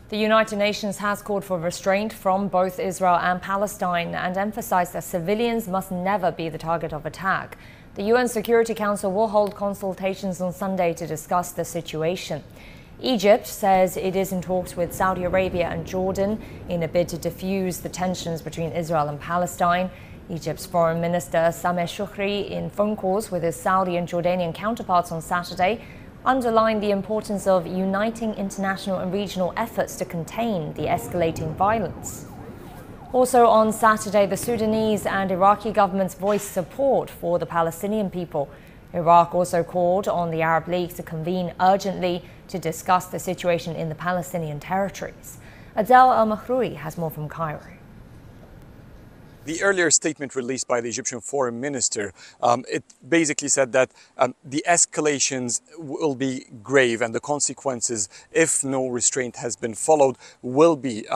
The United Nations has called for restraint from both Israel and Palestine and emphasized that civilians must never be the target of attack. The UN Security Council will hold consultations on Sunday to discuss the situation. Egypt says it is in talks with Saudi Arabia and Jordan in a bid to defuse the tensions between Israel and Palestine. Egypt's Foreign Minister Sameh Shoukry, in phone calls with his Saudi and Jordanian counterparts on Saturday, underlined the importance of uniting international and regional efforts to contain the escalating violence. Also on Saturday, the Sudanese and Iraqi governments voiced support for the Palestinian people. Iraq also called on the Arab League to convene urgently to discuss the situation in the Palestinian territories. Adel Al-Mahroui has more from Cairo. The earlier statement released by the Egyptian foreign minister, it basically said that the escalations will be grave and the consequences, if no restraint has been followed, will be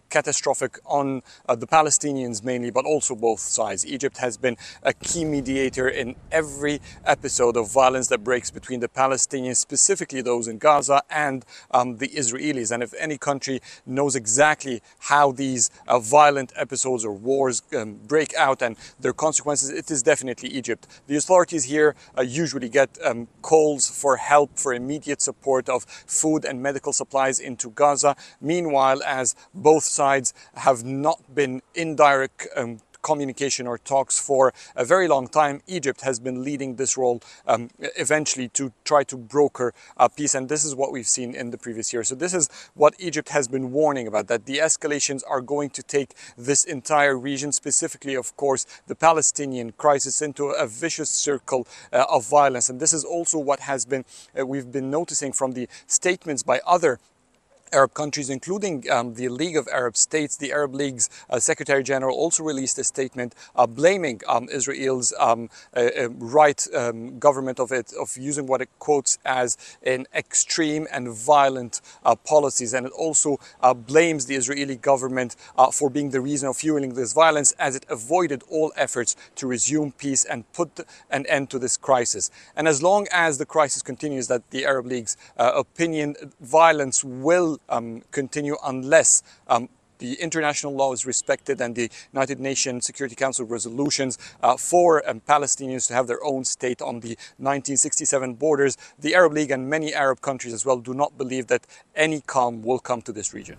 catastrophic on the Palestinians mainly, but also both sides. Egypt has been a key mediator in every episode of violence that breaks between the Palestinians, specifically those in Gaza, and the Israelis. And if any country knows exactly how these violent episodes or wars break out and their consequences, it is definitely Egypt. The authorities here usually get calls for help, for immediate support of food and medical supplies into Gaza. Meanwhile, as both sides have not been in direct communication or talks for a very long time, Egypt has been leading this role eventually to try to broker peace, and this is what we've seen in the previous year. So this is what Egypt has been warning about, that the escalations are going to take this entire region, specifically of course the Palestinian crisis, into a vicious circle of violence. And this is also what has been we've been noticing from the statements by other Arab countries, including the League of Arab States. The Arab League's Secretary General also released a statement blaming Israel's government of using what it quotes as an extreme and violent policies. And it also blames the Israeli government for being the reason of fueling this violence, as it avoided all efforts to resume peace and put an end to this crisis. And as long as the crisis continues, that the Arab League's opinion, violence will continue unless the international law is respected and the United Nations Security Council resolutions for Palestinians to have their own state on the 1967 borders. The Arab League and many Arab countries as well do not believe that any calm will come to this region.